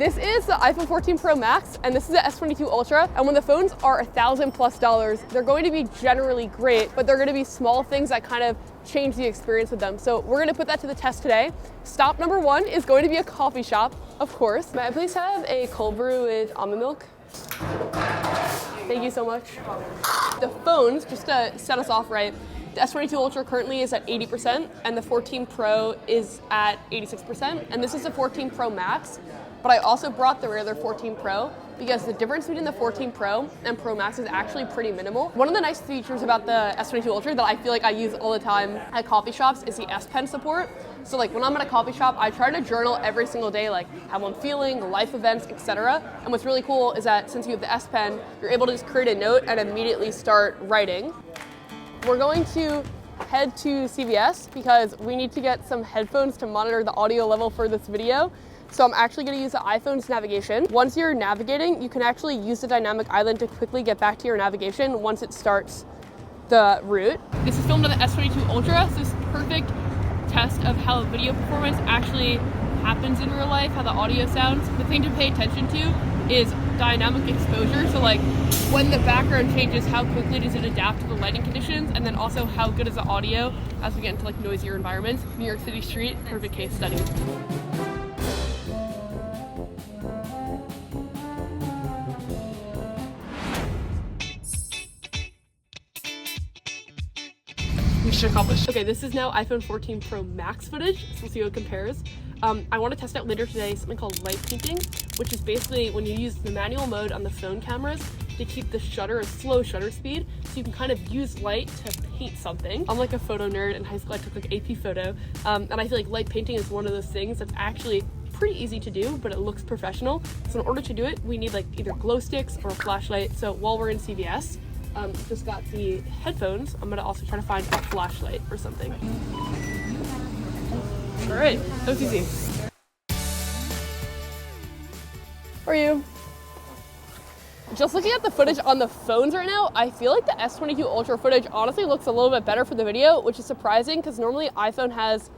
This is the iPhone 14 Pro Max, and this is the S22 Ultra. And when the phones are $1,000+, they're going to be generally great, but they're going to be small things that kind of change the experience with them. So we're going to put that to the test today. Stop number one is going to be a coffee shop, of course. May I please have a cold brew with almond milk? Thank you so much. The phones, just to set us off right, the S22 Ultra currently is at 80%, and the 14 Pro is at 86%, and this is the 14 Pro Max. But I also brought the regular 14 Pro because the difference between the 14 Pro and Pro Max is actually pretty minimal. One of the nice features about the S22 Ultra that I feel like I use all the time at coffee shops is the S Pen support. So like when I'm at a coffee shop, I try to journal every single day, like how I'm feeling, life events, etc. And what's really cool is that since you have the S Pen, you're able to just create a note and immediately start writing. We're going to head to CVS because we need to get some headphones to monitor the audio level for this video. So I'm actually going to use the iPhone's navigation. Once you're navigating, you can actually use the dynamic island to quickly get back to your navigation once it starts the route. This is filmed on the S22 Ultra, so it's a perfect test of how video performance actually happens in real life, how the audio sounds. The thing to pay attention to is dynamic exposure. So like when the background changes, how quickly does it adapt to the lighting conditions? And then also how good is the audio as we get into like noisier environments. New York City street, perfect case study. Mission accomplished. Okay, this is now iPhone 14 Pro Max footage, so we'll see how it compares. I want to test out later today something called light painting, which is basically when you use the manual mode on the phone cameras to keep the shutter a slow shutter speed, so you can kind of use light to paint something. I'm like a photo nerd. In high school I took like AP photo, and I feel like light painting is one of those things that's actually pretty easy to do, but it looks professional. So in order to do it, we need like either glow sticks or a flashlight. So while we're in CVS, just got the headphones. I'm gonna also try to find a flashlight or something. All right, that was easy. How are you? Just looking at the footage on the phones right now, I feel like the S22 Ultra footage honestly looks a little bit better for the video, which is surprising because normally iPhone has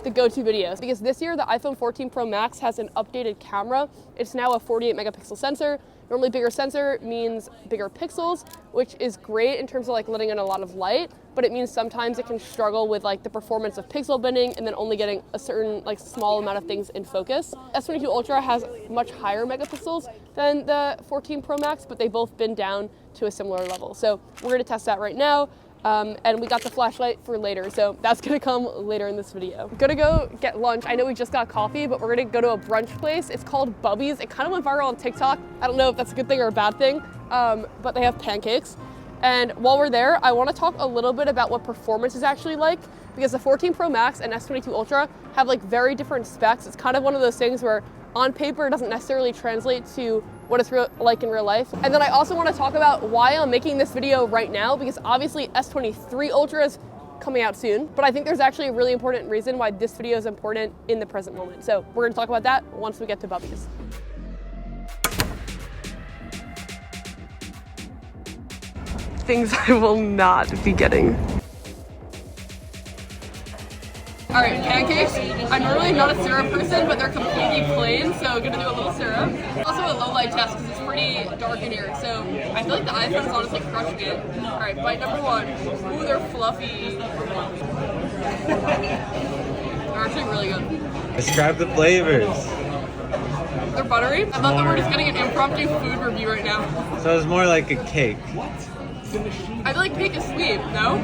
the go-to videos. Because this year, the iPhone 14 Pro Max has an updated camera. It's now a 48 megapixel sensor. Normally bigger sensor means bigger pixels, which is great in terms of like letting in a lot of light, but it means sometimes it can struggle with like the performance of pixel binning and then only getting a certain like small amount of things in focus. S22 Ultra has much higher megapixels than the 14 Pro Max, but they both bin down to a similar level. So we're gonna test that right now. And we got the flashlight for later, so that's gonna come later in this video. I'm gonna go get lunch. I know we just got coffee, but we're gonna go to a brunch place. It's called Bubby's. It kind of went viral on TikTok. I don't know if that's a good thing or a bad thing, but they have pancakes. And while we're there, I wanna talk a little bit about what performance is actually like, because the 14 Pro Max and S22 Ultra have like very different specs. It's kind of one of those things where on paper it doesn't necessarily translate to what it's like in real life. And then I also want to talk about why I'm making this video right now, because obviously S23 Ultra is coming out soon, but I think there's actually a really important reason why this video is important in the present moment. So we're going to talk about that once we get to Bubby's. Things I will not be getting. All right, pancakes. I'm normally not a syrup person, but they're completely plain, so I'm gonna do a little syrup. Also a low light test because it's pretty dark in here, so I feel like the iPhone's honestly crushing it. All right, bite number one. Ooh, they're fluffy. They're actually really good. Describe the flavors. They're buttery. I love that we're just getting an impromptu food review right now. So it's more like a cake. I feel like cake is sweet, no?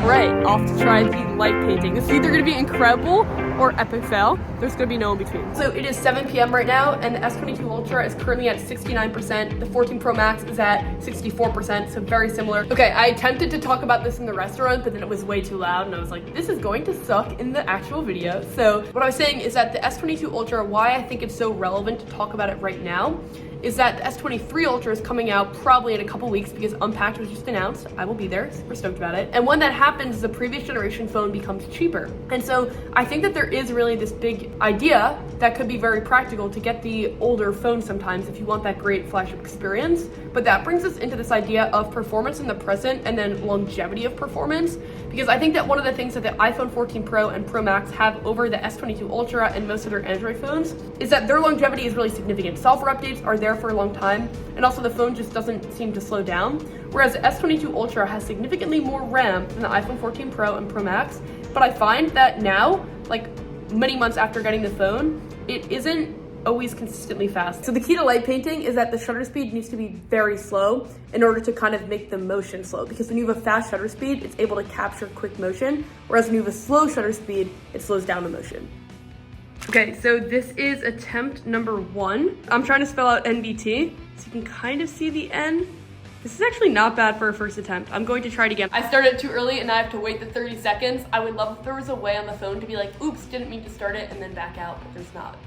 Right, off to try the light painting. This is either going to be incredible or epic fail. There's going to be no in between. So it is 7 p.m. right now, and the S22 Ultra is currently at 69%. The 14 Pro Max is at 64%, so very similar. Okay, I attempted to talk about this in the restaurant, but then it was way too loud, and I was like, this is going to suck in the actual video. So what I was saying is that the S22 Ultra, why I think it's so relevant to talk about it right now, is that the S23 Ultra is coming out probably in a couple weeks because Unpacked was just announced. I will be there, super stoked about it. And when that happens, the previous generation phone becomes cheaper. And so I think that there is really this big idea that could be very practical to get the older phone sometimes if you want that great flagship experience. But that brings us into this idea of performance in the present and then longevity of performance. Because I think that one of the things that the iPhone 14 Pro and Pro Max have over the S22 Ultra and most of their Android phones is that their longevity is really significant. Software updates are there for a long time, and also the phone just doesn't seem to slow down. Whereas the S22 Ultra has significantly more RAM than the iPhone 14 Pro and Pro Max, but I find that now, like many months after getting the phone, it isn't always consistently fast. So the key to light painting is that the shutter speed needs to be very slow in order to kind of make the motion slow, because when you have a fast shutter speed, it's able to capture quick motion, whereas when you have a slow shutter speed, it slows down the motion. Okay, so this is attempt number 1. I'm trying to spell out NBT, so you can kind of see the N. This is actually not bad for a first attempt. I'm going to try it again. I started too early and I have to wait the 30 seconds. I would love if there was a way on the phone to be like, oops, didn't mean to start it, and then back out, but there's not.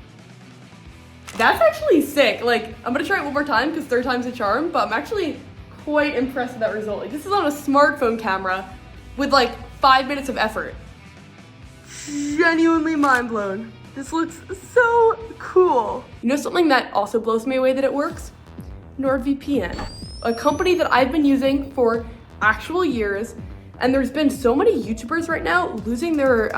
That's actually sick. Like, I'm gonna try it one more time because third time's a charm, but I'm actually quite impressed with that result. Like, this is on a smartphone camera with like 5 minutes of effort. Genuinely mind blown. This looks so cool. You know something that also blows me away that it works? NordVPN, a company that I've been using for actual years, and there's been so many YouTubers right now losing their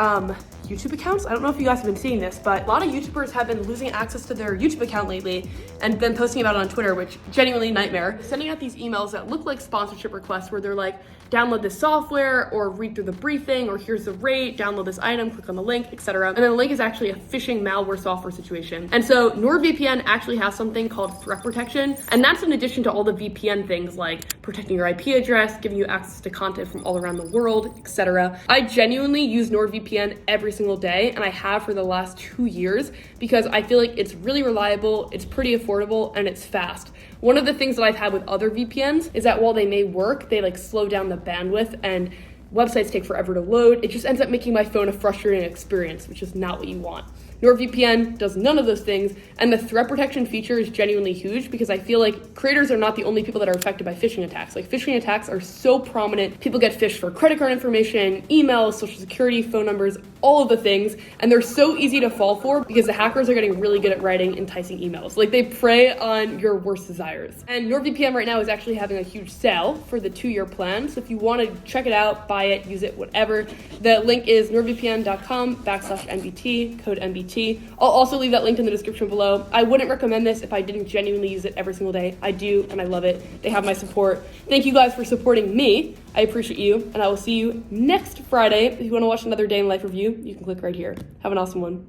YouTube accounts. I don't know if you guys have been seeing this, but a lot of YouTubers have been losing access to their YouTube account lately and been posting about it on Twitter, which genuinely nightmare. Sending out these emails that look like sponsorship requests where they're like, download this software or read through the briefing, or here's the rate, download this item, click on the link, etc. And then the link is actually a phishing malware software situation. And so NordVPN actually has something called threat protection. And that's in addition to all the VPN things like protecting your IP address, giving you access to content from all around the world, etc. I genuinely use NordVPN every single day, and I have for the last 2 years because I feel like it's really reliable, it's pretty affordable, and it's fast. One of the things that I've had with other VPNs is that while they may work, they like slow down the bandwidth and websites take forever to load. It just ends up making my phone a frustrating experience, which is not what you want. NordVPN does none of those things, and the threat protection feature is genuinely huge because I feel like creators are not the only people that are affected by phishing attacks. Like, phishing attacks are so prominent. People get phished for credit card information, emails, social security, phone numbers, all of the things, and they're so easy to fall for because the hackers are getting really good at writing enticing emails. Like, they prey on your worst desires. And NordVPN right now is actually having a huge sale for the 2-year plan, so if you want to check it out, buy it, use it, whatever, the link is nordvpn.com/NBT, code NBT. I'll also leave that link in the description below. I wouldn't recommend this if I didn't genuinely use it every single day. I do, and I love it. They have my support. Thank you guys for supporting me. I appreciate you, and I will see you next Friday. If you want to watch another day in life review, you can click right here. Have an awesome one.